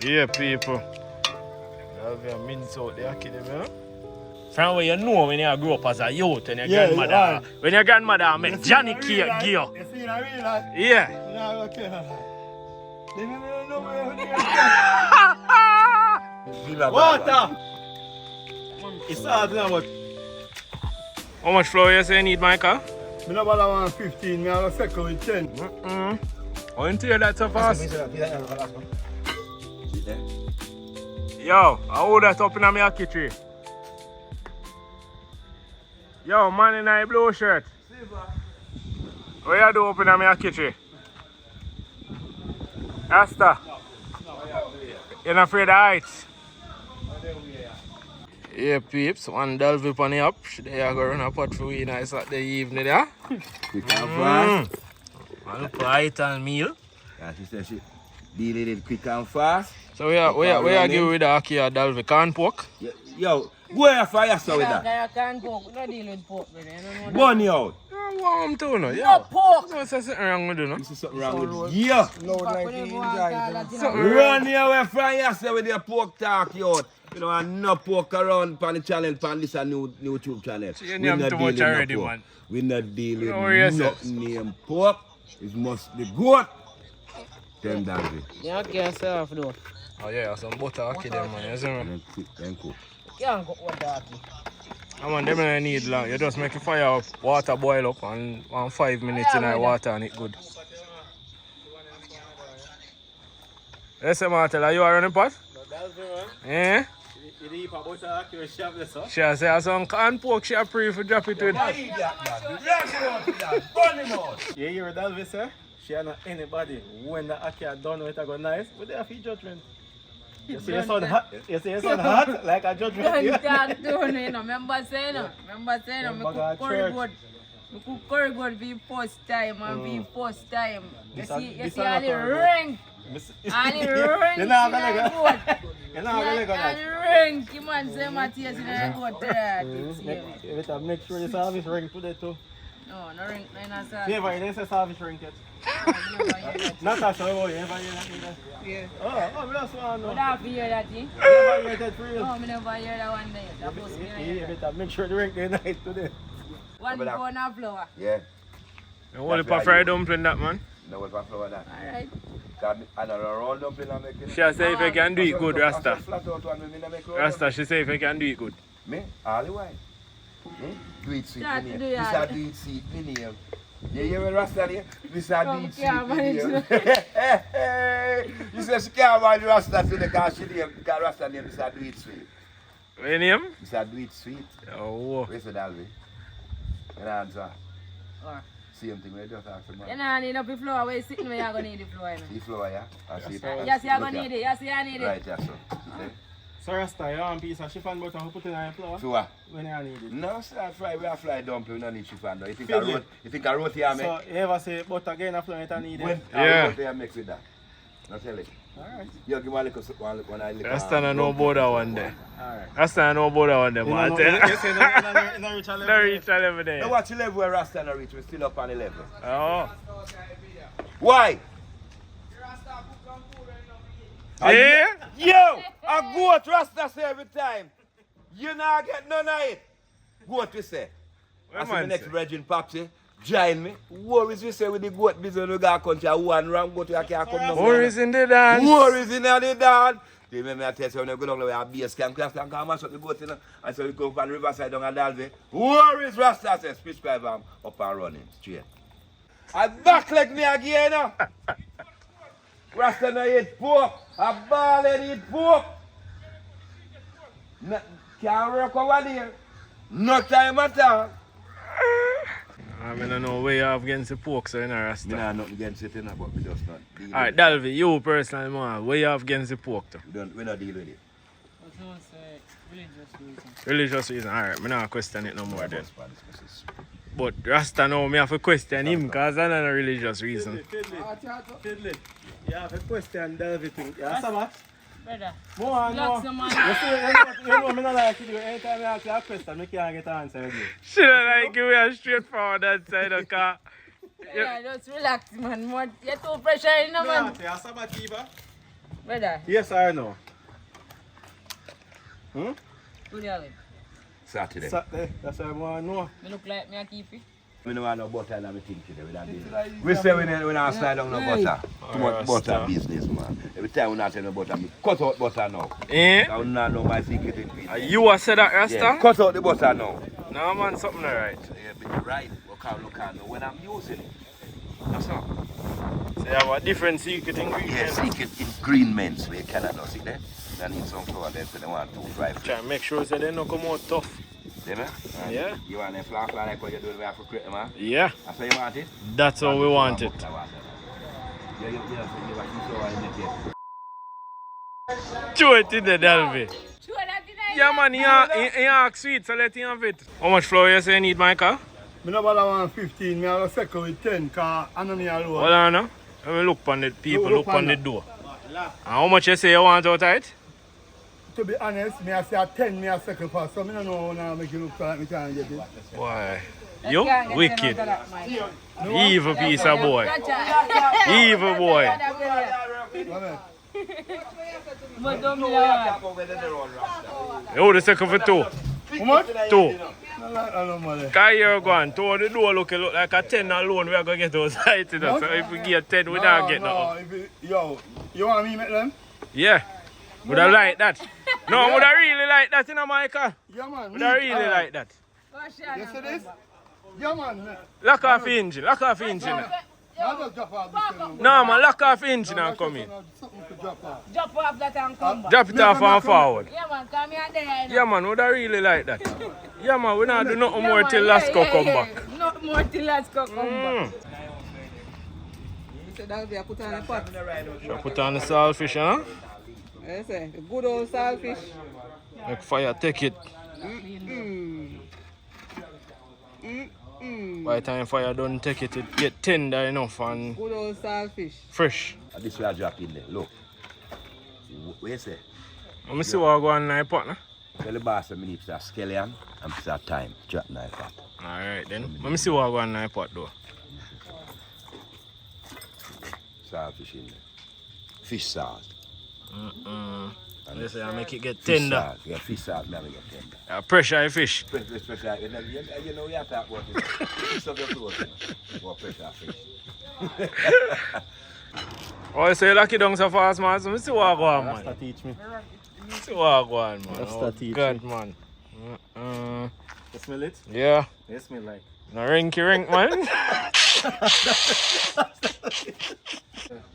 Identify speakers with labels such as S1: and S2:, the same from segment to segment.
S1: Yeah, people. I'll be a mince out there, kid, man. From where you know when you grow up as a youth and your grandmother. When your grandmother met Johnny K. Gear.
S2: You see in a real life?
S1: Yeah.
S2: No, okay. Water! It's hard now, but
S1: How much flour you say you need, Michael?
S2: I don't want 15, I have a second with 10.
S1: Why don't you hear that so fast? Yo, I hold that up in my ackee tree. Yo, man in a blue shirt. What you do up in my ackee tree? Asta. You're not afraid of heights? Yeah, peeps, one delve on the up. They are going to run a pot for we nice at the evening, yeah?
S3: Quick and fast.
S1: One height and meal.
S3: Yeah, she said she deal it quick and fast.
S1: So we are give with the ackee or delve corn pork.
S3: Yo, go here for yourself with that.
S4: Corn pork, we don't deal with pork, brother.
S3: Burn you out.
S1: Warm too, no?
S4: No pork!
S1: What's something wrong with you, no?
S3: This is something wrong with you. Yeah.
S1: Something
S3: Run here away from yourself with your pork talk, yo. You know, and no pork around on the channel, on this new YouTube channel.
S1: You name too much already, man.
S3: We not dealing
S1: with
S3: nothing named pork. It must be goat. $10.
S4: You can't serve though.
S1: Oh yeah, some butter ackee them, man. You see me?
S3: Then cook.
S4: You can't cook with that.
S1: I mean, them don't need long. You just make the fire up, water boil up, and 5 minutes in the water and it good. Yes, Martel, are you running pot? Eh? She say some corn pork she pray for drop it with.
S2: Yeah, you're that sir. She not anybody. When the ackee are done with it go nice, but they have judgment. You see your son hot? You see your son hot? Like a judgment.
S4: You can't do it, you know. Remember saying, me cook curry goat. Me cook curry goat for the first time and for the first time. You see all the ring. All the ring.
S2: You're not gonna go. You're not gonna go.
S4: All the ring. Come on, say my tears in the goat there.
S2: You better make sure the service ring to that too.
S4: No, no ring, no service.
S2: Never, you didn't say service ring yet. Natasha, oh, you never hear that either?
S4: Yeah.
S2: Oh, we just want to know.
S4: Would I hear that, eh?
S2: You never hear that for real?
S4: No, I never hear that one day. That was me.
S2: You better make sure the ring is nice today.
S4: One pound of flour.
S3: Yeah.
S1: You want to fried dumpling that, man?
S3: No, what flour that?
S4: Alright.
S3: And a roll dumpling I make it.
S1: She say if you can do it good, Rasta.
S3: Flat out one, me no make roll
S1: Rasta, she say if you can do it good.
S3: Me? All the way. Do it sweet,
S4: Start
S3: me
S4: to
S3: name.
S4: do
S3: This
S4: that.
S3: a do it sweet, me name. You hear me, Rasta there? This a do it sweet,
S4: can't
S3: me
S4: manage
S3: name. You say she can't manage Rasta today because she name, because Rasta name this a do it sweet.
S1: What your name?
S3: This a do it sweet.
S1: Oh.
S3: Where's the Dalby? And answer.
S4: Or,
S3: Same thing, we just ask the
S4: you
S3: man.
S4: don't need up the flour. Where you sitting where you're going to need the flour, you know.
S3: See flour, yeah? I see it.
S4: Yes, you're going to need it. Yes, you need it.
S3: Right, yeah, so. Okay.
S2: So, Rasta, you want a piece of chiffon butter and put it in your flour?
S3: So what?
S2: When you need it.
S3: No, start fry. We are fry dumpling. We don't need chiffon though. You think
S2: Fiddly.
S3: I wrote here, me?
S2: So, you ever say butter again a flour you need
S3: When
S2: it?
S1: Yeah.
S3: I wrote here, mix with that. Now tell it.
S2: Alright.
S3: You give me a little, one little.
S1: Rasta no know about that one day.
S2: Alright.
S1: Rasta no know about that one day,
S2: You
S1: man.
S2: know, you say no reach a level.
S1: No reach that level there.
S3: Now watch the level where Rasta no reach. We're still up on the level.
S1: Oh.
S3: Why?
S1: Yeah?
S3: Yo! A goat Rasta say every time. You not get none of it. Goat we say.
S1: What
S3: I see my
S1: man
S3: next
S1: say?
S3: brethren Popsy. Join me. Worries we say with the goat business we got country. One wrong goat we can't come down.
S1: Worries in the dance.
S3: Worries in the dance. They make me tell you when you go down there, we have base camp, class camp, come and shut the goat in. And so we go from the riverside down at Dalvey. Worries Rasta says, prescribe him up and running straight. I back like me again, no? Rasta no eat pork. A ball and eat pork. No, can't work over there. No time at all.
S1: I mean, I know where you have against the pork, so you know,
S3: I
S1: Rasta.
S3: have nothing against it, but we just not deal
S1: Alright,
S3: with it.
S1: Dalvey, you personally, man, where you have against the pork, though?
S3: We don't deal with it.
S4: I was going to say religious reason.
S1: Religious reason. Alright, me not question it no more then. But Rasta now, me have to question him, because that's not a religious reason.
S2: Fiddly. You have a question, everything. Yeah, Sabbath?
S4: Brother,
S2: More and more.
S4: relax, man.
S2: You see, you know, me not like you. Anytime I ask you a question, I can't get an answer with you.
S1: Should I like you are straightforward that side of the car?
S4: Yeah, just relax, man. You too pressure, you know, man.
S2: Yeah, Sabbath, Eva.
S4: Brother,
S2: Yes or no?
S4: what do you have?
S3: Saturday.
S2: Saturday. That's what I want to know.
S4: Me look like me a keep it.
S3: We don't want no butter in our thing today. We say we don't slide down no butter. Too much butter business, man. Every time we not tell no butter, me cut out butter now.
S1: Eh?
S3: I will not know my secret ingredient.
S1: You a say that, Rasta?
S3: Yeah, cut out the butter now.
S1: No, man, something alright.
S3: Yeah, but right. Look at when I'm using it.
S1: That's all. So you have a different secret ingredient?
S3: Yeah, secret ingredients we cannot know. See that? I need some flour then so they want to fry fish.
S1: Try and make sure that they don't come out tough.
S3: See me?
S1: Yeah.
S3: You want them flour like what you do with Africa, man?
S1: Yeah.
S3: That's how you want it?
S1: That's how we want it.
S3: Yeah, you want some flour in it.
S1: Throw it in the Delvi.
S4: Sure, that is
S1: Yeah, man, he ask sweet, so let him have it. How much flour you say you need, Michael?
S5: I don't want 15, I have a second with 10 because I don't need a load.
S1: Hold on, no? Let me look on the people,
S5: Look
S1: look on
S5: on
S1: the
S5: that.
S1: door. And how much you say you want out of it?
S5: To be honest, I say a 10, I a second for, so I don't know how to make it look like I can't get it.
S1: Why? You wicked. Evil piece of boy. Evil boy.
S4: But don't be like
S1: You hold the second for two.
S5: How much?
S1: Two.
S5: I don't know, mother.
S1: Because you're going to the door look like a 10 alone, we're going to get outside. You know? So if we get 10, we don't get nothing.
S5: Yo, you want me to make them?
S1: Yeah. Would I like that? No, would I really like that, you know, Michael?
S5: Yeah, man.
S1: Would I really like that?
S5: You see this? Yeah, man.
S1: Lock off the engine, lock off the engine. Now.
S5: I'll just drop off this thing.
S1: No, man, lock off the engine and come in.
S5: Something to drop off.
S4: drop off that and come back.
S1: Drop it off and forward.
S4: Yeah, man, come here there.
S1: Yeah, man, would I really like that? Yeah, man, we not do nothing more till Lasco come back.
S4: Not more till Lasco come back.
S6: So that'll be a put on a pot.
S1: Shall put on the saltfish, huh?
S6: Yes, sir. The good old saltfish.
S1: Make fire, take it. By the time fire done, take it, it get tender enough and
S6: Good old saltfish.
S1: fresh.
S3: This way I drop in there. Look. What you say?
S1: Let me see what I go on in the pot, now.
S3: Tell the boss that I need a scallion and put a thyme. Drop knife pot.
S1: Alright then. Let me see what I go on in the pot though.
S3: Saltfish in there. Fish sauce.
S1: They say I make it get
S3: Fish
S1: tender.
S3: sauce. Yeah, fish sauce never get tender.
S1: Pressure the fish.
S3: Pressure, you know, we have to talk about it. It's of your clothes. What pressure fish.
S1: Oh, you say you lock it down so fast, man. So let me see what I go on,
S2: Rasta
S1: man.
S2: teach me.
S1: Let me see what I go on, man.
S2: Rasta
S1: Oh,
S2: teach
S1: God,
S2: me.
S1: man.
S2: You smell it?
S1: Yeah.
S2: You smell like.
S1: No rinky rink, man.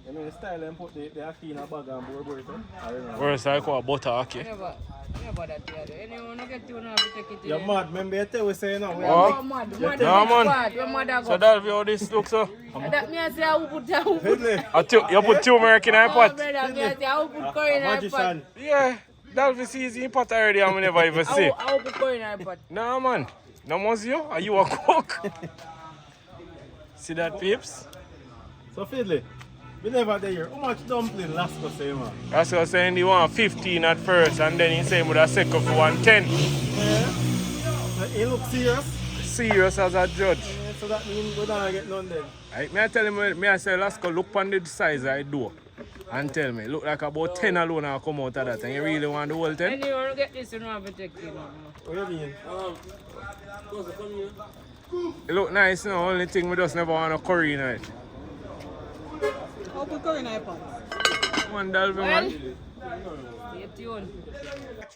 S2: You know the style and put the ackee in a bag and board it, eh? I don't know.
S1: Where's I call butter ackee?
S4: Never that here. Anyone who get you now, we take it.
S2: You're mad, remember you tell we say now. We
S1: Oh.
S2: are
S4: Oh, mad.
S2: Yeah,
S4: Mad.
S1: no, man.
S4: Mad. Where mad I
S1: So
S4: go?
S1: that'll be how this looks, so.
S4: That me I say I will put that.
S2: Fiddly.
S1: You put turmeric in the
S4: Oh,
S1: pot?
S4: brother, me I say I will put curry in
S2: A
S4: our pot.
S2: magician.
S1: Yeah. That'll be season in pot already, I never even see.
S4: I will put curry in our pot.
S1: Nah, man. No more you? Are you a cook? See that, peeps?
S2: So Fiddly, we never there here. How much dumpling last go say, man?
S1: That's what I'm saying. He want 15 at first, and then he say with a second for 110.
S2: Yeah. He look serious.
S1: Serious as a judge.
S2: Yeah, so that means we don't get none then.
S1: Right, me I tell him, me I say, let's go look on the size I do. And tell me, look like about 10 alone will come out of that. And you really want the whole 10?
S4: Anyone who get this, you don't have to take it.
S2: What do you mean?
S1: It look nice, no? Only thing we just never want a curry in it.
S6: I'll put curry in a pot.
S1: One Dalvin, man.
S4: Stay tuned.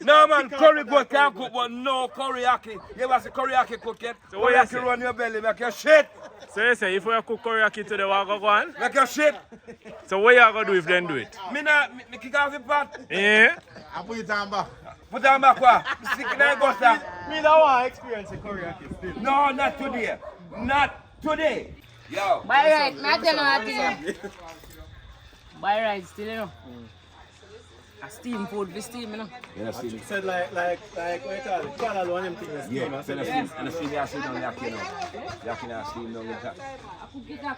S3: No man, curry goat can cook, but no curry ackee. You ever see curry ackee cook yet?
S1: So what
S3: Curry
S1: you
S3: ackee
S1: say?
S3: run your belly, make you shit.
S1: So you say, if we cook curry ackee today, what go on?
S3: Make you shit.
S1: So what you going to do if they do it?
S3: Me kick off the pot.
S1: Yeah?
S5: I put it on back.
S3: Put on back what? Stick in the gutter.
S2: Me don't want to experience the karaoke still.
S3: No, not today. Not today. Yo.
S4: Buy right, me I tell you what thing. Buy right still, you know. A steam food, we steam, you know.
S3: You see?
S2: Said like what you call it? Channel one them things.
S3: Yeah, and the steam you see down yaki now. Yaki now steam down the top.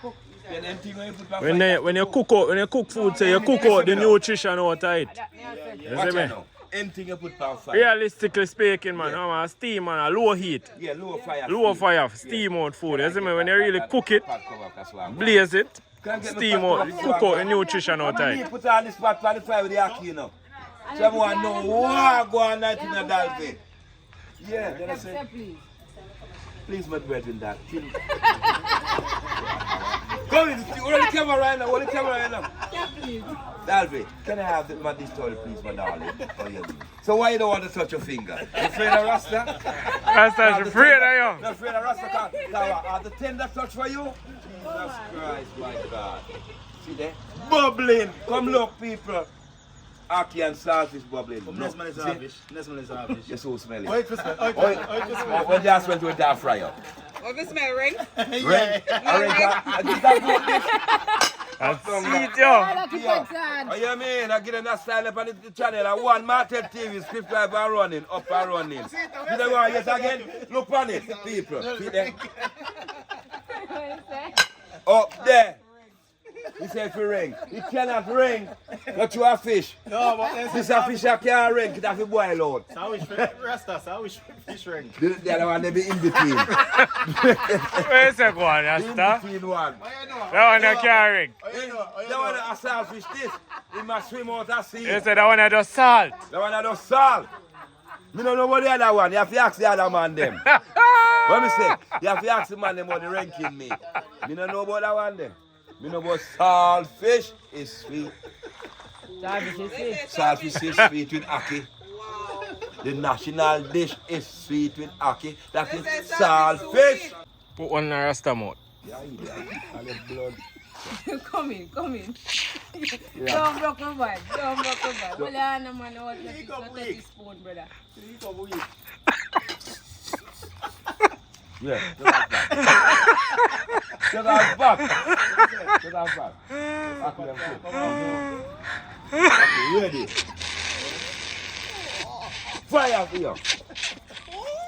S4: Cook.
S3: Then them thing when you put back
S1: When you cook food, say you cook out the nutrition out of it.
S4: That me I said.
S1: You
S3: watch
S1: see me?
S3: out now. Anything you put back fire.
S1: Realistically speaking, man, I want steam and a low heat.
S3: Yeah, low fire.
S1: Low fire, steam out food. You see me? When you really cook it,
S3: Pot cover, that's why I'm
S1: blaze it,
S3: Can get me
S1: steam
S3: fat
S1: out,
S3: to
S1: cook out the nutrition out of
S3: Me
S1: it.
S3: put on this spot for the fry with the ackee now. Someone know what go on night in the Dalvey. Yeah, then I say,
S4: Please.
S3: please my brethren that. Come in, hold the camera right now, hold the camera right now.
S4: Please.
S3: Dalvey, can I have this story please, my darling? Oh, yeah. So why you don't want to touch your finger? You afraid of Rasta?
S1: Rasta's afraid of you.
S3: Not afraid of Rasta? Are the tender touch for you? Jesus Christ, my God. See there? Bubbling. Come look, people. Ackee and saltfish bubbling.
S2: Next man is saltfish. Next man is saltfish.
S3: You're so smelly.
S2: Wait,
S3: When just went to a dark fryer.
S6: What is my ring?
S3: Ring? I just got this.
S1: That's sweet, yo.
S3: Oh, you mean? I get in that style up on the channel. And one Martel TV, subscribe and running, up and running. See the one, yes again? Look on it, people. See there? Up there. He said for ring. He cannot ring. Not you a fish.
S2: No, but
S3: This a fish that can't ring. It have to boil out.
S2: saltfish Rasta, saltfish fish ring.
S3: The other one they be in between.
S1: Where's that one,
S3: In
S1: Rasta?
S3: between one.
S1: That one that carrying.
S3: That one a saltfish this. He must swim out of sea.
S1: You said that one that just salt.
S3: That one that does salt. Me don't know about the other one. You have to ask the other man them. What me say? You have to ask the man them about the ranking me. Me don't know about that one them. Me know about saltfish is sweet. Saltfish is sweet with ackee. The national dish is sweet with ackee. That is saltfish.
S1: Put one in the Rasta mouth.
S3: Yeah, you do. I love blood.
S4: Come in. Don't broke my bad. Don't broke my bad. Well, I know man what not 30 spoon, brother.
S3: Yeah, just like that. Just like that. Just like that. Ackee them cook. Okay, ready. Fire for you. You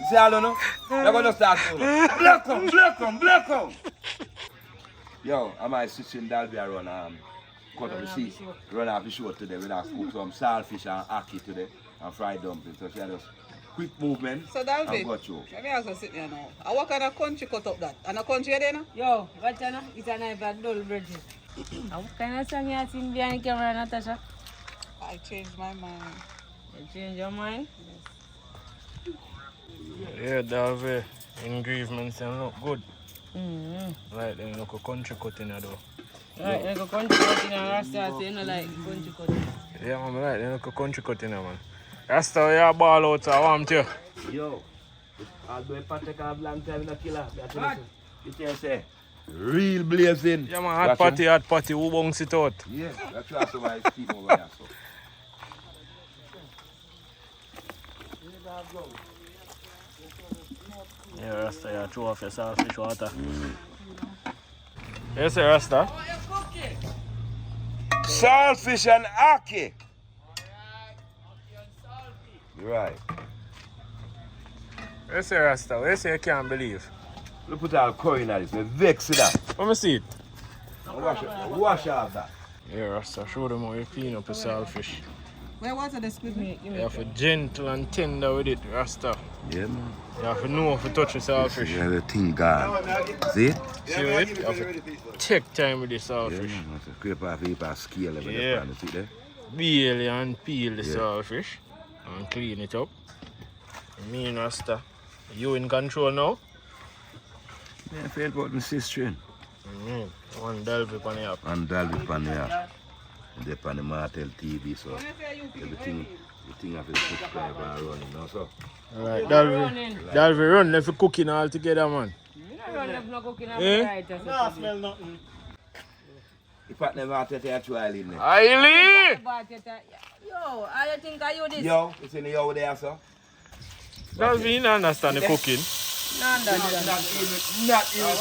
S3: see how I don't know? They're going to start doing Black 'em. Yo, I might switch in Dalby around cut up the sea. Run off the show today. We're going to cook some saltfish and ackee today and fried dumplings. So she had us quick movement
S6: So Dalvin,
S3: and got you.
S6: let me ask you sit here now. What kind of country cut up that? And a country there now?
S4: Yo, watch out, it's a knife at dull bridge. What kind of song you sing behind the camera, Natasha?
S6: I changed my mind.
S4: You change your mind?
S1: Yeah, Dalvey. Ingredients and look good.
S4: Mm-hmm.
S1: Like them look a country cut in there though.
S4: Right, like a country cutting and Rasta, so you know like country cutting.
S1: Yeah, man, I like them look a country cut in there, man. Rasta, you ball out, so I want you.
S3: Yo, although a take a long time in a killer, you can say, real blazing.
S1: Yeah, man, hot patty, who bunks it out?
S3: Yeah, that's why somebody steam over there. So.
S1: Yeah, Rasta, you throw off your saltfish water. Yes, sir, Rasta.
S3: Saltfish and ackee. Right.
S1: Yes, sir, Rasta. Yes, sir, you can't believe.
S3: Look put all curry in this. Me vex with that.
S1: Let me see it.
S3: Wash off that.
S1: Yeah, Rasta, show them how you clean up a saltfish.
S6: Where was it? Excuse me.
S1: You have to gentle and tender with it, Rasta.
S3: Yeah, man.
S1: You have to know how to touch the saltfish.
S3: You have the thing gone. See it?
S1: See it? You have to take time with the
S3: Yeah,
S1: saltfish.
S3: man. Scrape off the heap scale over
S1: Yeah.
S3: there. See there?
S1: Bail and peel the
S3: Yeah.
S1: saltfish and clean it up. Me and Rasta, you in control now?
S3: Yeah, I feel about my sister.
S1: One Dalvey on the app.
S3: And Dalvey pan here. And they pan the Martel TV, so everything have to subscribe and run, you know, so.
S1: Alright, Dalvey run if you cooking all together, man.
S4: You don't run if no cooking up
S1: Eh?
S4: right.
S2: Nah, smell nothing.
S3: The partner want to take a trial in there.
S1: Ailey!
S4: Yo, I think I you this.
S3: Yo, it's in the yo there, so.
S1: Dalvey, you don't understand the cooking.
S4: No, no, no.
S3: Not even.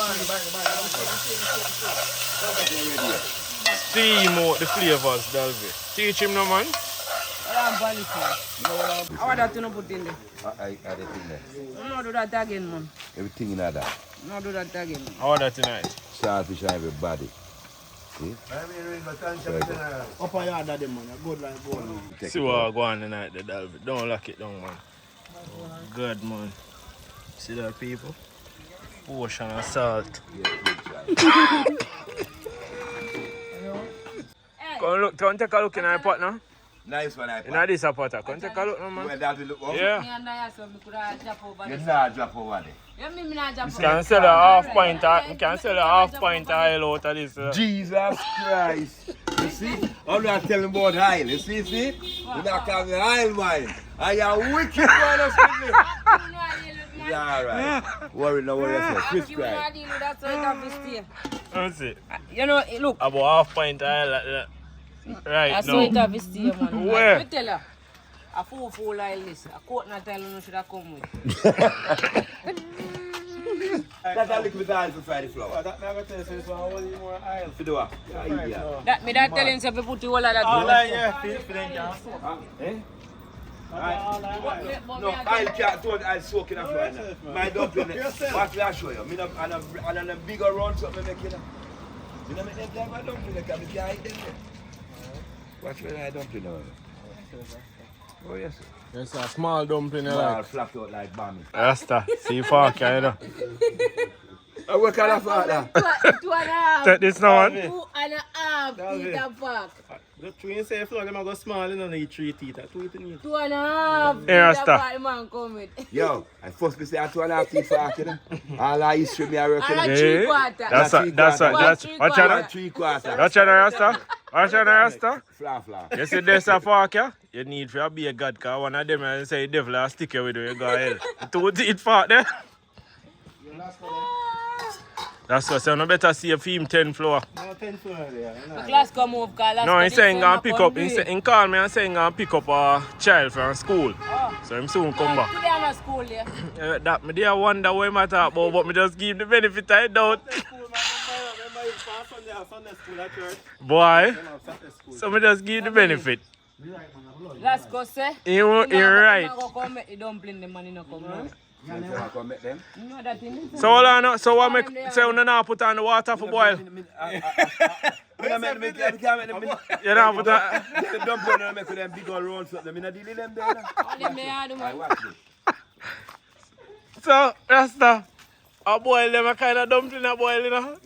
S1: Steam out the flavors, Dalvey. Teach him no, man.
S4: I want that to not put in there.
S3: I the thing there.
S4: No do that again, man.
S3: Everything in that.
S4: No do that again.
S1: How that tonight?
S3: Saltfish and everybody. See?
S2: Up on yard that them man, good like gold man.
S3: Take
S1: See
S3: it
S1: what
S3: out.
S1: I go on tonight, the Dalvey. Don't lock it down, man. Good, man. See that, people? Ocean of salt.
S3: Yeah, good try.
S1: Come take a look in our pot now.
S3: Nice one, I
S1: In this pot. Come take a look now,
S3: Where
S1: man.
S3: that will look up?
S1: Yeah.
S4: Me and I so me could have drop over
S3: You
S4: this.
S3: not drop over there.
S4: Yeah, me not drop over.
S1: Can sell a half pint. Can sell a half pint oil out of this.
S3: Jesus Christ. You see? I'm not telling about oil. You see? You not call me oil man. I am wicked man of me. Yeah, alright. Worry, no worry yourself. Chris
S4: You not
S3: Christ.
S4: deal with that, so it have to stay.
S1: Let's see.
S4: You know, look.
S1: About half pint oil like that. Right
S4: I saw it
S1: now.
S4: have to stay, man.
S1: Where?
S4: Me tell her. A full like this. A coconut oil no should have come with.
S3: That's a little bit of oil to fry the flour.
S2: That me I tell you, so it's one only more oil.
S3: For the what? Yeah.
S4: That me that telling you, put the whole of that.
S2: All right, yeah. Feel them can soak.
S3: Eh?
S4: But
S3: No,
S4: me
S3: I can't do it. I soak in a flour now.
S2: yourself, man.
S3: My dumpling.
S2: Yourself.
S3: What will I show you? And a bigger round something make you know. You know, make them type of dumpling because I can't eat them there. Watch when I dumpling now. Oh, yes, sir.
S1: It's a small dumpling.
S3: Small, flat out like bammy.
S1: Rasta. See fork, you know.
S3: What kind of father?
S4: 2.5.
S1: Take this now, man.
S4: 2.5 feet apart.
S2: The twin say flour, them a go small, you know, need 3 teeth. 2 teeth need.
S4: 2.5 feet
S1: Yeah, stop.
S4: apart, man, come with.
S3: Yo, I first say I 2.5 teeth fork, you know. All our history me I reckon.
S4: And a
S1: Eh?
S4: 3/4.
S1: That's
S3: That's
S1: Watch
S3: One
S1: out.
S3: 3/4.
S1: Watch out, Rasta. Watch out, Rasta.
S3: Flour.
S1: You see this a fork, yeah? You need for a be a god, because one of them and say devil will stick you with you, you go hell. 2 teeth fork there. That's what, so no better see a film 10 floor.
S2: No 10 flour there.
S4: The class come over, cause
S1: No, he's saying gonna pick up, he called me and saying gonna pick up a child from school. So him soon come back.
S4: Today I'm at school, yeah.
S1: That me there wonder what I talk about, but me just give him the benefit I doubt.
S2: School, man. Remember you pass Sunday school at church.
S1: Boy,
S2: Them have Saturday school.
S1: so me just give the benefit.
S4: That's cause say.
S1: You're right.
S4: I'm gonna come make the dumpling, the money no come now.
S3: Come make them.
S4: You know that thing?
S1: So hold on, so what make say you not put on the water for boil?
S3: Me can't make them.
S1: You not put on.
S3: The dumpling and make them big old round something. Me not deal with them there.
S4: All them there, the
S3: I
S4: man.
S3: watch this.
S1: So Rasta, a boil them a kind of dumpling a boil, you know.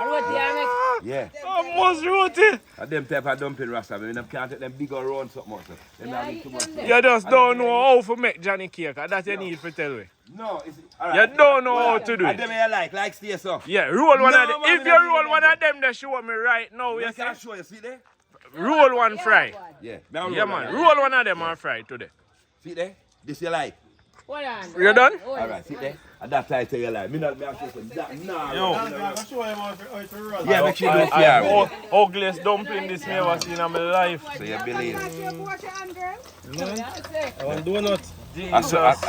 S4: Roti I make.
S3: Yeah.
S1: I must roti.
S3: And them type of dumpling rasta, me can't take them big old round something. Them not need too much.
S1: You just don't know how to make Johnny cake, and that you need to tell me.
S3: No, it's
S1: You don't know how to do
S3: And
S1: it.
S3: them you like stay so.
S1: Yeah, roll one
S3: No,
S1: of them.
S3: man,
S1: If
S3: me
S1: you
S3: not
S1: roll
S3: do
S1: one
S3: that.
S1: of them, they show me right now. You
S3: I
S1: see?
S3: can show you, see there?
S1: Roll one fry.
S3: Yeah.
S1: Yeah, man. Roll one of them and fry today.
S3: See there? This you like?
S4: Hold on.
S1: You done?
S3: Alright, see there? And that time tell you like. Me not me have to say that. Nah.
S1: Yo.
S2: I'm going to show him how to roll.
S3: Yeah, make sure you do
S1: I
S3: fear.
S1: ugliest dumpling this me ever seen in my life.
S3: So you believe.
S2: I want donut.
S3: I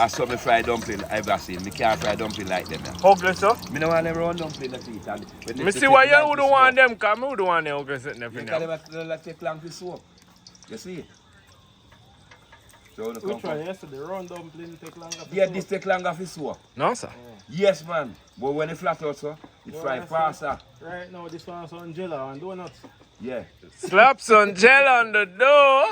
S3: saw me fry dumpling I ever seen. Me can't fry dumpling like them. Yeah.
S1: Ugly stuff.
S3: Me no want them round dumpling that eat. And when they
S1: Me
S3: take
S1: see why
S3: it down
S1: you
S3: to
S1: wouldn't want
S3: smoke.
S1: them, because I wouldn't want them ugly sitting there for
S3: Because
S1: them.
S3: they take long to soak. You see? So the
S2: Which one? Yesterday, round dumpling take longer.
S3: Yeah, this take longer to soak.
S1: No, sir.
S3: Yes, man. But when it flat out, so it fry faster.
S2: Right now, this one's on jello and donuts.
S3: Yeah.
S1: Slap some gel on the door.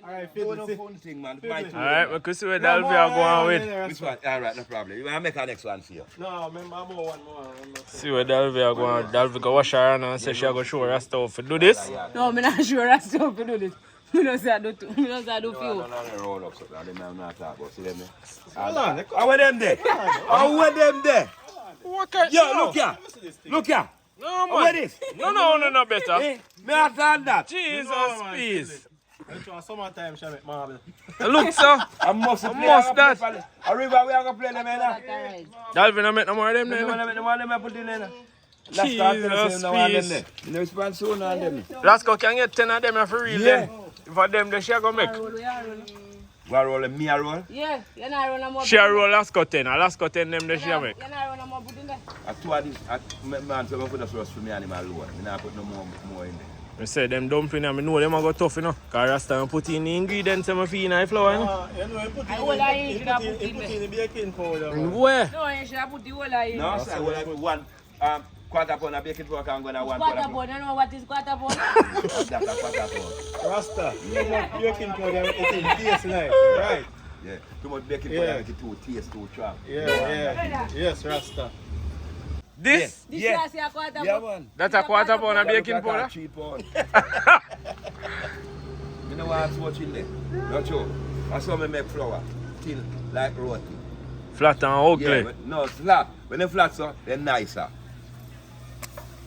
S2: Alright,
S3: Do
S2: Fiddle,
S3: no
S2: see.
S3: fun thing, man.
S1: Alright, we could see where Dalvia going with.
S3: Which one? Alright, no problem. You want to make our next one for you.
S2: No, remember about one more.
S1: See where Dalvia going. Dalvia go wash her hand and say she go show her stuff to do this.
S4: No, I'm not sure I still to do this. Me no say I do too. Me no say I do for you.
S3: No, roll up something. I'm not talking about. See them there?
S2: Hold on.
S3: How are them there? How are them there?
S1: What kind
S3: Yo, look here. Look here.
S1: No,
S3: How are
S1: man.
S3: this?
S1: No better.
S3: Eh? Me not done that.
S1: Jesus,
S2: man,
S1: please.
S2: Which one? Summertime, shall make marble.
S1: Look, sir.
S3: I must play.
S1: must that.
S3: A river, we are going to play them in there.
S4: Alright.
S1: Dalvin, I make no more of them
S3: You
S1: then.
S3: want to make the one them I put in there.
S1: Jesus, please.
S3: You know, respond soon on them.
S1: Lasco can get 10 of them for real
S3: Yeah.
S1: then. For them, they shall go make.
S3: What roll? Me a roll?
S4: Yeah, you're not running more.
S1: She a roll Lasco 10. A Lasco 10 them they shall make.
S4: You're not running more put in there.
S3: At two of these, man, so I put us for me animal alone. I not put no more in there.
S1: I say them dumpling, I know them a go tough, you know. Because Rasta put in the ingredients and feed in the flour, you know.
S2: You know, you put
S4: I will I
S2: in
S4: should have put
S2: the baking powder. man.
S1: Where?
S4: No, you should have put the whole of it.
S3: No, sir, well, I put one quarter pound of baking powder and go to one
S4: Quarter
S3: quarter
S4: pound, you know what is quarter pound?
S3: That's a quarter pound.
S2: Rasta, too much baking powder make it taste nice, right?
S3: Yeah, too much baking powder make it too taste, too sharp.
S2: Yeah. Yes, Rasta.
S1: This?
S4: This
S3: Yeah.
S4: last year quarter
S3: Yeah,
S4: pound.
S3: man.
S1: That's a quarter pound of
S3: Look
S1: baking
S3: at that
S1: powder?
S3: 3 pound. You know what's watching there? Not true. That's how I make flour. Thin like roti.
S1: Flat and ugly.
S3: Yeah, no, flat. When they flat, so they're nicer.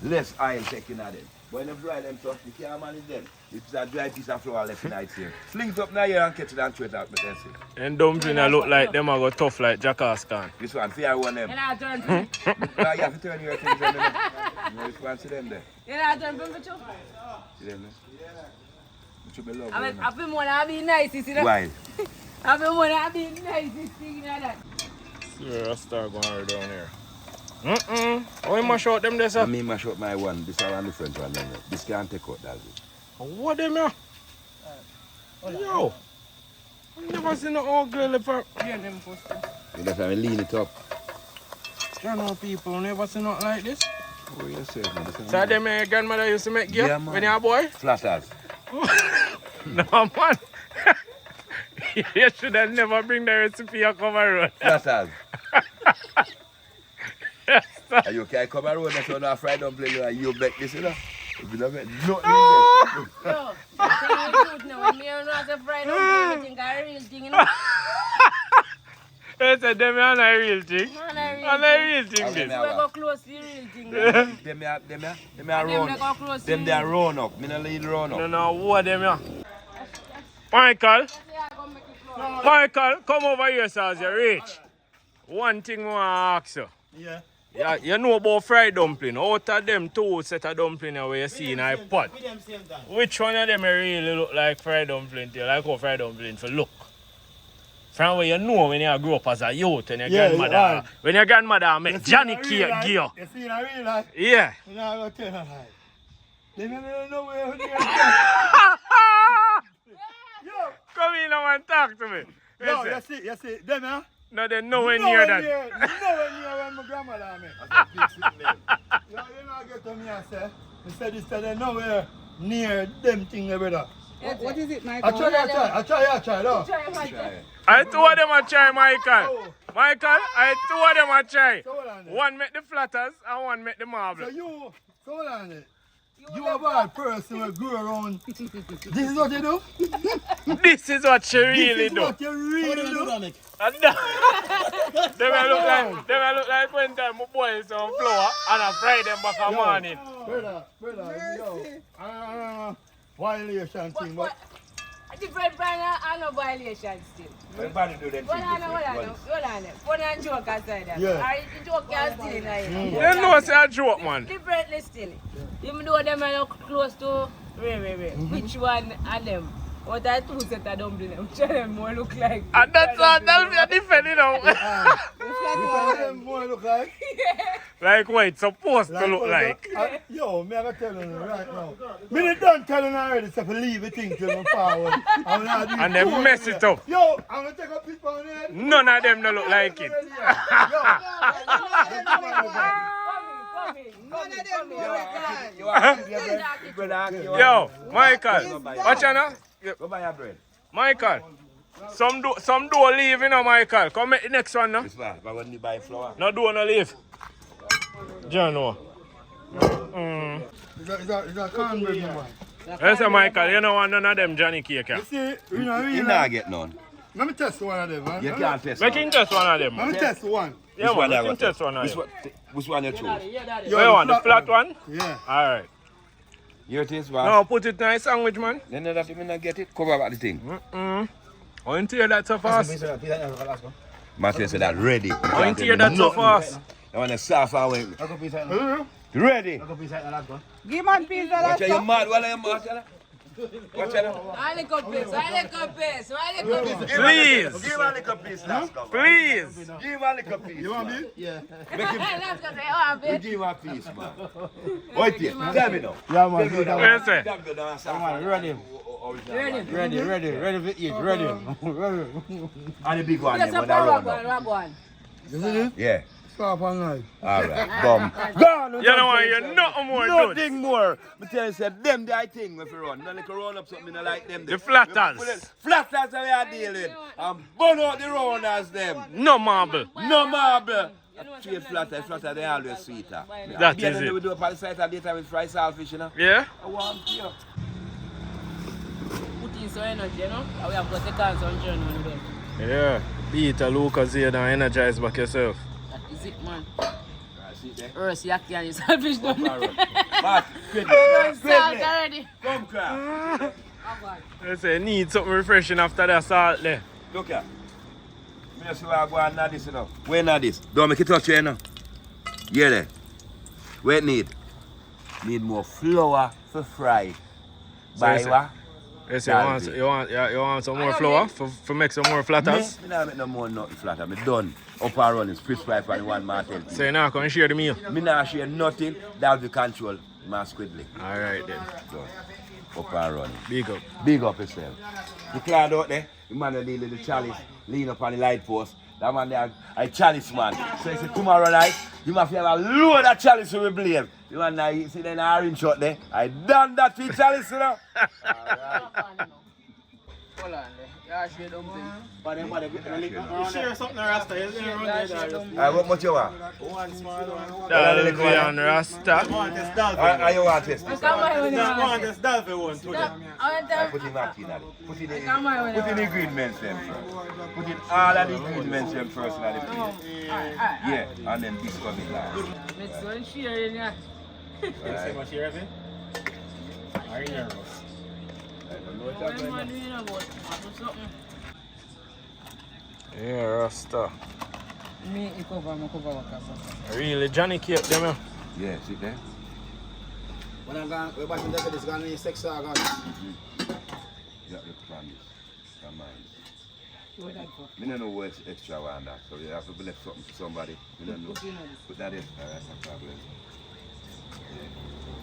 S3: Less oil taken at them. When they dry them, so you can't manage them. It's a dry piece of flour left in it here. Fling it up now here and catch it and throw it out. But that's it.
S1: And dumpling look like them are go tough like jackass can.
S3: This one, fear one them.
S4: You know, turn to me.
S3: You have to turn your things on them. You respond to them there.
S4: You know, turn to me.
S3: See them there? It should be lovely.
S4: I feel more to be nice, you see that?
S3: Why?
S4: I feel more to be nice, you see that?
S1: Yeah, I start going down here. How you mash out them there,
S3: I
S1: sir?
S3: mean, mash up my one. This is one different one. This can't take out that.
S1: What them here? Yo! I never seen no ugly leopard.
S4: Yeah, them posted.
S3: You have to lean it up.
S1: You know people never seen nothing like this.
S3: Oh, yes, sir.
S1: So them your grandmother used to make gear
S3: Yeah, man.
S1: when you were a boy?
S3: Flatters.
S1: No man. You should have never bring the recipe and come around.
S3: Flatters.
S1: Yes, sir.
S3: And you can't come around and say, no, fried dumpling, and you make this, you know. If you don't make nothing,
S4: Yo, the thing is good now. When me and not a fried dumpling, I think a real thing, you know?
S1: They said them are not a real thing.
S4: Not a real
S1: And a
S4: thing.
S1: real thing
S3: Okay,
S1: this.
S3: now.
S4: We go close to the real thing.
S3: them are
S4: Them
S3: round.
S4: they go close to
S3: Them
S4: the
S3: they are round up. Me no lead round
S1: No,
S3: up.
S1: no, what them here? Michael, Michael, come over here, sir, as you reach. One thing I want to ask you.
S5: Yeah.
S1: Yeah, you know about fried dumpling. Out of them 2 set of dumpling where you see in a pot,
S5: With them same time.
S1: which one of them really look like fried dumpling to you? Like how fried dumpling for look? From where you know when you grow up as a youth and your
S5: Yeah,
S1: grandmother,
S5: right.
S1: when your grandmother make
S5: You see
S1: Johnny
S5: in a real
S1: cake
S5: life-
S1: gear.
S5: You see in a real life,
S1: Yeah.
S5: you know, I'm going to tell you a lie. They don't know where they are. Yo,
S1: Come in now and talk to me.
S5: yo,
S1: Listen.
S5: you see, them, huh?
S1: No, they nowhere near that.
S5: Nowhere near when my grandmother made. You know, I get to me and say, they said this, they nowhere near them thing, brother.
S6: What is it,
S5: I
S6: Michael?
S5: try, no.
S4: Try my best.
S1: I two of them a try, Michael.
S5: Oh.
S1: Michael, I two of them a try.
S5: So hold on there.
S1: One make the flatters and one make the marble.
S5: So hold on there. You a bad person who grew around. This is what you do?
S1: This is what she
S5: This
S1: really
S5: is
S1: do.
S5: what you really do?
S1: And that- they will look like when time I boil some flour and I fry them back a morning.
S5: Brother, yo. Violation thing, but
S4: Different brand and no violation still.
S3: Everybody do them
S4: Hold on,
S3: things
S4: hold on,
S3: different.
S4: hold on. Fun and joke aside that.
S5: Yeah.
S4: Or the joke can still in there.
S1: They know it's a joke, man.
S4: Differently still. Even though them are not close to which one of them? What are 2 set of dumplings? Which of them more look like?
S1: And that's all, that'll be a different, you know.
S5: what them boy look like?
S1: Like what it's supposed to look like.
S5: Yo, me I gotta tell you right now. Me done telling already, so leave the thing till me forward.
S1: And they mess it up.
S5: Yo, I'm gonna take a pic on it.
S1: None of them don't look like it. Yo, Michael, watch out now.
S3: Go buy your bread.
S1: Michael, some do leave, you know, Michael. Come make the next one now.
S3: This one, but when you buy flour.
S1: No do no leave. John, no.
S5: Is that cornbread, man?
S1: Yes, sir, Michael, you don't want none of them Johnny cake.
S5: You see, you know,
S3: You
S5: really,
S3: not get none.
S5: let me test one of them, man.
S3: You can't test
S1: Make him test one of them,
S5: Let
S1: man.
S5: me test one.
S1: Yeah, man, make him test one of them.
S3: Which one you choose?
S1: Yo, you want the flat one?
S5: Yeah.
S1: Alright.
S3: Here it is, man.
S1: Now put it in a sandwich, man.
S3: Then that you not get it, cover up the thing.
S1: I didn't hear that so fast.
S3: Master said that ready.
S1: I didn't hear that so fast.
S3: I want to soft away. Ready.
S6: Give man piece of
S3: Watch
S6: that
S3: out, you
S6: stuff.
S3: mad? What are you mad? Watch out.
S4: I like a piece, I like a piece, I like a piece.
S1: Please.
S3: Give a little piece, last come.
S1: Please.
S3: Give a little piece.
S5: You want
S3: man.
S5: me? Yeah.
S3: Make him
S4: Let's go say, oh,
S3: you
S4: babe.
S3: give a piece, man. Wait here. Tell me now.
S5: Yeah, man.
S3: Tell me now.
S1: Yes, sir.
S3: Tell me now, sir.
S5: Ready. Ready to eat. Ready.
S3: And the big one,
S4: Yes,
S3: them,
S4: a
S3: when I run
S4: rock
S3: up.
S4: one.
S5: You see this?
S3: Yeah.
S5: Stop all night.
S3: All right. Bum. Gone.
S1: You don't want to hear nothing more, dude.
S3: Nothing more. Me tell you, said them the thing if you run. None can run up something like them.
S1: The flatters.
S3: Flatters are we are dealing. And burn out the rounders them.
S1: No marble.
S3: No marble. Straight flatter, they always sweeter.
S1: That is it.
S3: We do up on the site at Dietary with fried saltfish, you know.
S1: Yeah?
S3: I want you.
S4: Put in some energy, you know? And we have got to take on some journey on the bed.
S1: Yeah. Peter, Lucas here now, energize back yourself.
S4: That is it, man.
S3: See there?
S4: Earth, ackee and the saltfish done.
S3: But,
S4: Don't salt already.
S3: come crab.
S1: They say need something refreshing after that salt there.
S3: Look here. Me just see where I go and this, you know. Where not this? Don't make it touch you, you know. Yeah there. Where it need? Need more flour for fry. Buy
S1: So
S3: what?
S1: They say you want some more flour for make some more flatters?
S3: Me not make no more nothing flatter. Me done. Up and running. Spritz fry for the one martel.
S1: So you now can share the meal?
S3: Me not share nothing. That'll be control. Man squiddly.
S1: Alright then.
S3: Done. Up and running.
S1: Big up.
S3: Big up yourself. The cloud out there, the man that deal with the chalice, lean up on the light post. That man there, a chalice man. So he said, tomorrow night, you must have a load of chalice with me blame. The man there, you see the orange shot there, I done that for chalice, you know.
S4: Hold on there. Yeah, share dumplings.
S2: You share something Rasta, you didn't run
S3: What much you want?
S2: one small one.
S1: Dalvin and Rasta.
S2: One this dolphin.
S3: You want this?
S2: One this dolphin one today.
S3: Put him back in it. Put in the ingredients them first. Put in all of the ingredients them first in the plate. Yeah, and then this coming last.
S4: Let's go and share in here.
S2: See what you have? Are you nervous?
S4: What am I doing about? Do something.
S1: Yeah, Rasta.
S4: Me, I cover what I
S1: Really, Johnny Cape them here.
S3: Yeah, see there?
S5: When I'm going, we're watching that, it's going to be 6 hours.
S3: Yeah, look plan this. Come on. I don't know what's extra on that, so you have to left something for somebody. You don't know. Put that in. That's no problem.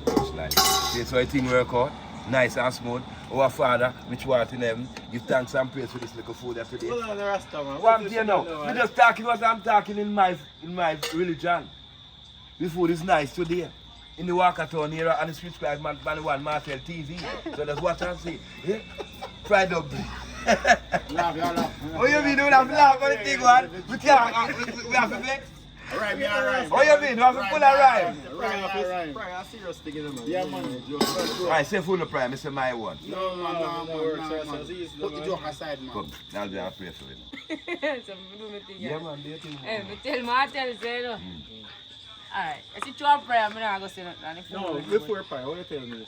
S3: Yeah. Just like see, so I think work out. Nice and smooth. Our Father, which you art in heaven, give thanks and praise for this little food that today.
S2: Hold on the Rasta, man.
S3: What I'm saying now, I'm just talking what I'm talking in my religion. The food is nice today. In the Walkertown area and the Switch Price man one Martel TV. So that's what I'm saying. Yeah? Fried up.
S5: Laugh.
S3: Oh, you mean you have to laugh on the thing, man? We can't, we have to flex.
S5: Alright, me alright.
S3: Oh, you mean you have to pull a rhyme?
S5: Alright.
S2: Prime, a serious thing in the man.
S5: Yeah, man.
S3: Alright, say full of prime, it's my one.
S5: No, man. Put the joke aside, man.
S3: Come, I'll be a prayer for it.
S4: Some do me thing.
S3: Yeah, man, do you think?
S4: Hey, me tell my tell say no. Alright, I see you a prayer, I'm not going to say nothing.
S2: No, before Prime, what you tell me?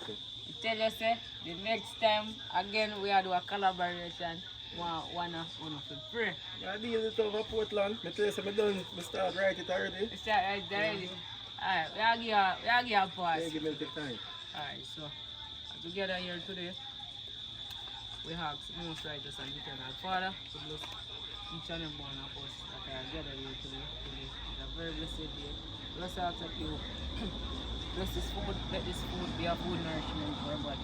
S4: Tell you say, the next time, again, we are do a collaboration. One of the pray.
S2: I deal with it over Portland. I tell you, I done, I start write it already.
S4: We start right already. Alright, we are give a pause.
S2: Yeah, give me the time.
S4: Alright, so together here today, we have most righteous and eternal Father to bless each and every one of us that are gathered here today. It's a very blessed day. Bless us that you bless this food, let this food be a food nourishment for our body.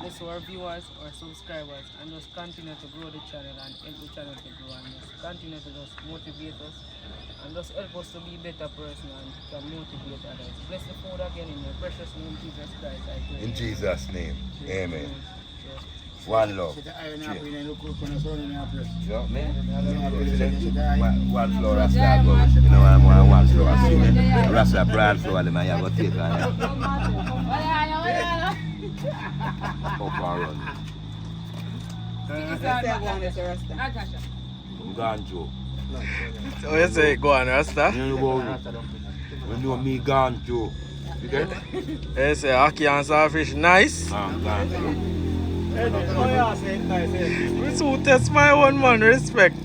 S4: Bless our viewers, our subscribers, and just continue to grow the channel and help the channel to grow and just continue to just motivate us and just help us to be a better person and to motivate others. Bless the food again in your precious name, Jesus Christ, I pray.
S3: In Jesus' name, amen. One love.
S5: Cheers.
S3: Yeah, man. One floor, Rasta go. You know, I'm one floor. Rasta brand floor, and I have a take on it. Up and run. Ganjo.
S1: Oh, you say go on, Rasta?
S3: You know me, Ganjo. You get it?
S1: You say ackee and saltfish nice?
S3: Ganjo.
S2: Oh, yeah, say it nice.
S1: This who test my one man, respect.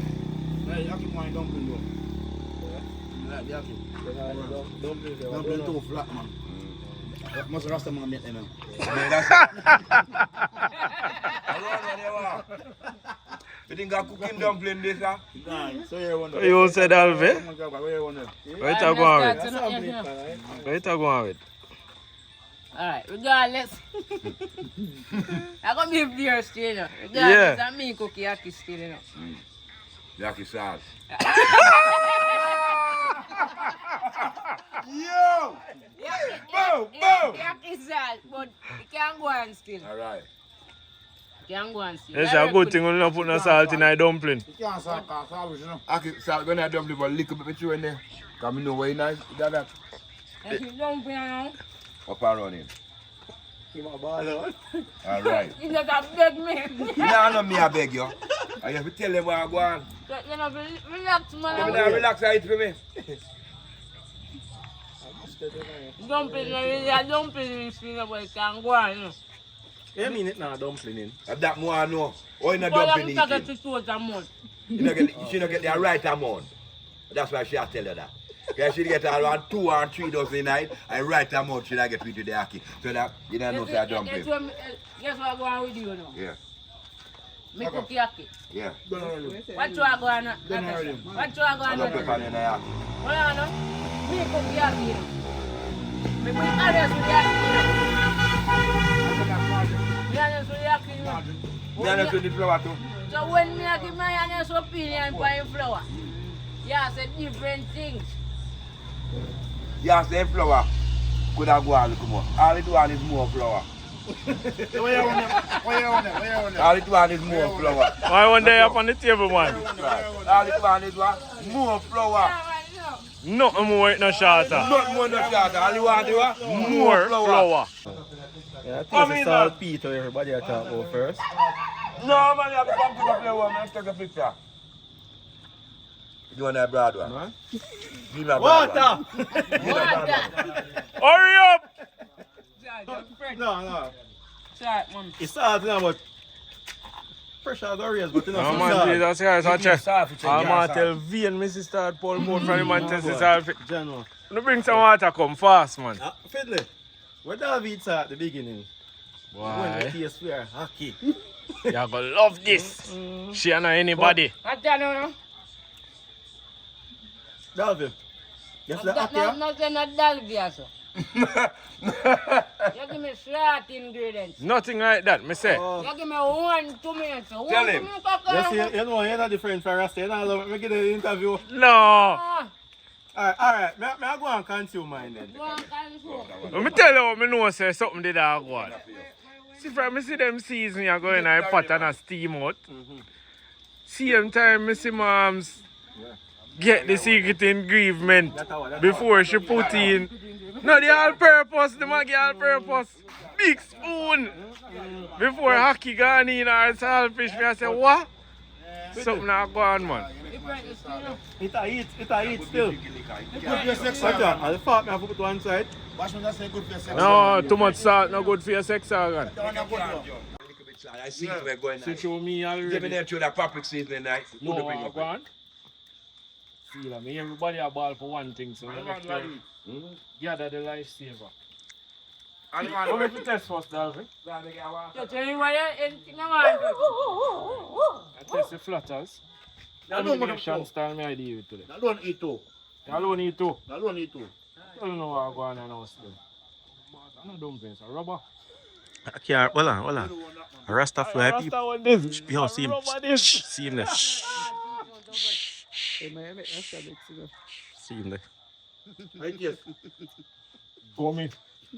S5: Dumpling too flat, man. Must Rasta man make them.
S3: You think I'm cooking dumpling this, huh?
S2: So you want
S1: You said Alve?
S2: where you want to?
S1: Where you going with? Where you going with?
S4: Alright, regardless. I'm going to be a beer still, you know. Regardless, I'm me cookie ackee still, you know.
S3: Yaki sauce.
S5: Yo!
S3: Boom, boom!
S4: Ackee salt, but it can't go on still.
S3: Alright.
S4: Can't go and see.
S1: It's a good thing when you don't put no salt in a dumpling.
S5: You can't salt saltfish, you know.
S3: Okay, salt when I dumpling for a little bit in there. Because I know where you nice. That.
S4: If you don't pay now,
S3: Up and running.
S2: Keep my ball out.
S3: Alright.
S4: you just have to beg me.
S3: No, me I beg you. I have to tell them where I go on.
S4: You know, relax, man.
S3: Let me now relax and eat for me.
S4: Dumpling, I dumpling is but it can go on, you know.
S2: You mean it now, dumpling in?
S3: That more I know. Or in a
S4: But
S3: dumpling
S4: I'm talking
S3: eating.
S4: to salt and mud.
S3: She don't get the right amount. That's why she tell you that. Because she get around 2 or 3 dozen a night, and right amount she get with the ackee. So that you don't know for dumpling.
S4: Guess what I'm going with you now?
S3: Yeah.
S4: Me cook ackee.
S3: Yeah.
S5: Don't worry.
S4: What you are going to
S5: Don't worry.
S4: What you are
S3: I
S4: going
S3: love
S4: to
S3: pepper in the ackee.
S4: Hold on, no? Me cook ackee. Me put onions with the ackee. Me onions with the ackee.
S3: Me and with the flour too.
S4: So when me give my honest opinion for the flour, yeah, say different things.
S3: Yeah, say flour. Could have go on, come on. All it want is more flour.
S5: Where you want it?
S3: All it want is more flour.
S1: Why one day up on the table, man?
S3: All it want is what? More flour.
S1: Nothing more, it no shorter.
S3: Not more no shorter. All you want is what?
S1: More flour.
S2: Yeah, I think it's saltpeter everybody I talk about first.
S3: No, man, you have to come to the play one. Let's take a picture. You want that broad one?
S2: Man.
S3: Give me a broad one.
S2: Water!
S1: Hurry up!
S2: No.
S4: Sorry, man.
S2: It's salt now, but pressure go raise, but you know,
S1: No
S2: some
S1: man,
S2: salt.
S1: Jesus Christ, watch it.
S3: Saltfish
S1: I'm
S3: and
S1: gonna
S3: gas
S1: tell V and Mrs. Start Paul more from the man test this saltfish.
S2: General.
S1: You bring some water, come fast, man.
S2: Fiddly, what David said at the beginning? When the
S1: Why?
S2: taste we are ackee.
S1: You're gonna love this. She and anybody.
S4: I tell you now.
S2: David, guess the ackee?
S4: Nothing not Dalvia, sir. You give me short ingredients.
S1: Nothing like that, me say.
S4: You give me 1 2 minutes.
S3: Tell
S4: 1 2
S3: him.
S4: minutes.
S2: You know, you're not different from Rasta. You know, let me get the interview.
S1: No.
S2: Alright. I go and consume mine then.
S1: Let me tell you what me know, say something did I go on. See, from me see them season, you go in a pot and a steam out. Same time, me see moms get the secret ingredient before she put in. No, the all-purpose, the Maggi all-purpose. Big spoon. Before ackee gone in or saltfish, me I say, what? Something not go on, man.
S2: It a eat still.
S5: Good for your sex
S2: Watch
S5: organ.
S2: out, I'll fart me and put it one side.
S5: Watch me just say good for your sex
S1: No,
S5: organ.
S1: too much salt, not good for your sex organ.
S5: That one a good one.
S3: I see it we're going
S1: See,
S3: nice.
S1: show me
S3: Give me
S1: already.
S3: them through that paprika seasoning night.
S1: No,
S3: Put the bring up.
S1: go on. Feel me, everybody a ball for one thing, so make sure gather the lifesaver. Come here to test first, Dalvin.
S4: You tell me what anything I want.
S1: I test the flutters. Elimination style, me I deal with today.
S5: That don't eat too.
S1: You alone eat too.
S5: That don't eat too.
S1: I don't know what I go on and now still. I'm not dumplings, a rubber.
S2: I can't, hold on. A Rastafari people.
S1: Rasta one this.
S2: Yo, see him.
S1: Rubber this.
S2: See him there. See him there.
S5: Right, yes.
S1: Go me.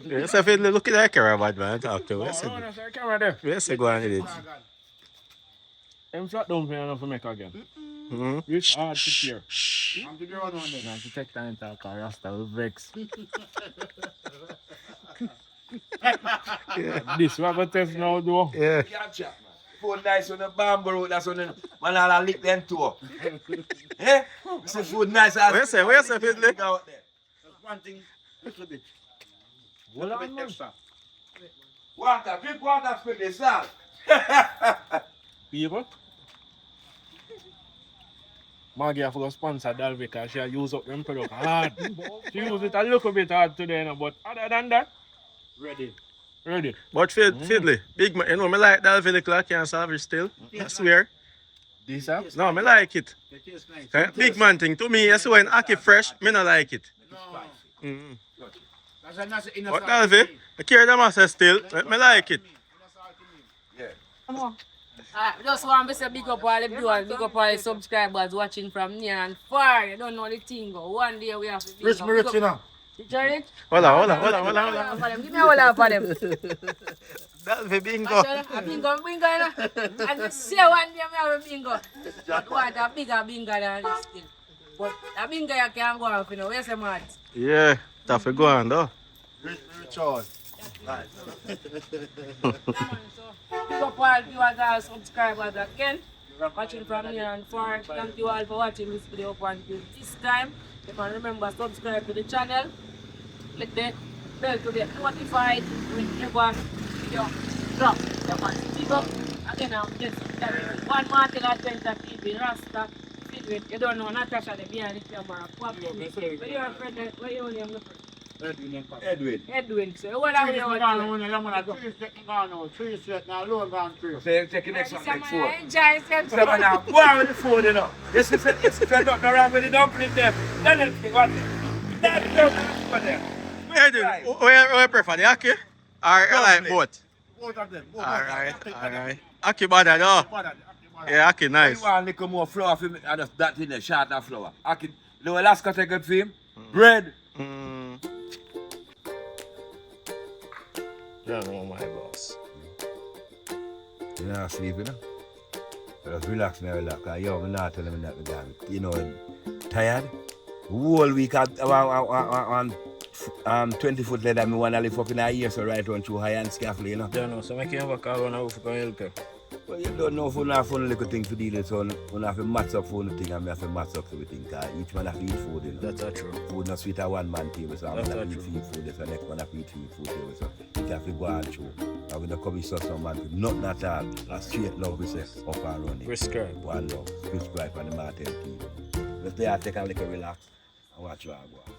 S2: Yes, I feel look at that camera, bad man. Talk to him.
S1: No, no, sir, camera there.
S2: Yes, I go on with it.
S1: I'm flat dumpling enough to make again.
S2: Mm-hmm.
S1: It's hard to clear.
S5: I'm the girl one then.
S1: Now to take time to talk, Rasta will vex. This we are going to test now, though.
S2: Yeah.
S3: Catch up, man. Food nice on the bamboo road, that's on the man all lick them too. Eh? This is food nice.
S2: Where say, Fiddly?
S3: Out there.
S5: Just one thing, little bit.
S1: Hold
S5: Little
S1: on,
S5: bit
S1: man.
S5: extra.
S3: Water, drink water, split the salt.
S1: People. Maggie have to sponsor Dalvin because she use up them product hard. She use it a little bit hard today, no, but other than that,
S5: Ready.
S1: ready.
S2: But Fiddly, big man, you know, me like that little clock and salvage still. I swear.
S1: This up?
S2: No, me like it.
S5: It tastes nice.
S2: Eh, big man thing. To me, yes, when ackee fresh, me not like it.
S5: No.
S2: Mm-hmm.
S5: That's a nice inner
S2: But
S5: salt.
S2: Dalvin, I carry them as still, me like it.
S4: Just want to say big up all the viewers, big up all the subscribers watching from near and far. You don't know the thing, go. One day we have to
S5: Rich me rich, you know.
S4: Dietary?
S1: Hold on.
S4: Give me a whole for them.
S2: That's the bingo.
S4: A bingo, you know. And you say one day I have a bingo. But what a bigger bingo than this thing. But a bingo you can't go off, you know. Where's the mat?
S1: Yeah, tough to go on though.
S5: Richard.
S4: Big up all viewers and subscribers again. Watching from here and far. Thank you all for watching this video up until this time. You can remember subscribe to the channel. Click the bell to get notified whenever video drop. You can speak up. Again, I'm just one Martin Adventure TV Rasta. You don't know Natasha the behind the camera. Where your friend? Where your name? Edwin. So what are you doing?
S3: So you take the next one, next four.
S4: Enjoy yourself.
S3: So now, go on with the food, you know. Yes, if you're not around with the dumpling them, then anything what that's for them.
S1: Where do you prefer the ackee or you like both?
S5: Both of them.
S1: Alright. Ackee better though. Yeah, ackee nice.
S3: You want a little more flour for me, and just that in there, short of flour. You know what last cut I got for him? Bread.
S1: You know my boss.
S3: You're not sleeping, you know? Just relax now, relax. I'm not telling me that again. You know, tired? Whole week on 20 foot leather, I want to live up in a year, so right on through high and scaffold, you know?
S1: Don't know, so I can't work out on how to help you.
S3: Well, you don't know if you have fun little things to deal with, so you have to match up for the thing and I have to match up everything. Each man have to eat food, you know?
S1: That's true.
S3: Food not sweet at one man table, so I'm
S1: That's
S3: going to
S1: true.
S3: eat food, so next one have to eat food table, so you have to go on through. And with the cubby sauce, no man, nothing at all. A straight love, we say, up and running.
S1: Prescribe.
S3: One love, subscribe on the Martin TV. Let's take a little relax and watch you all go.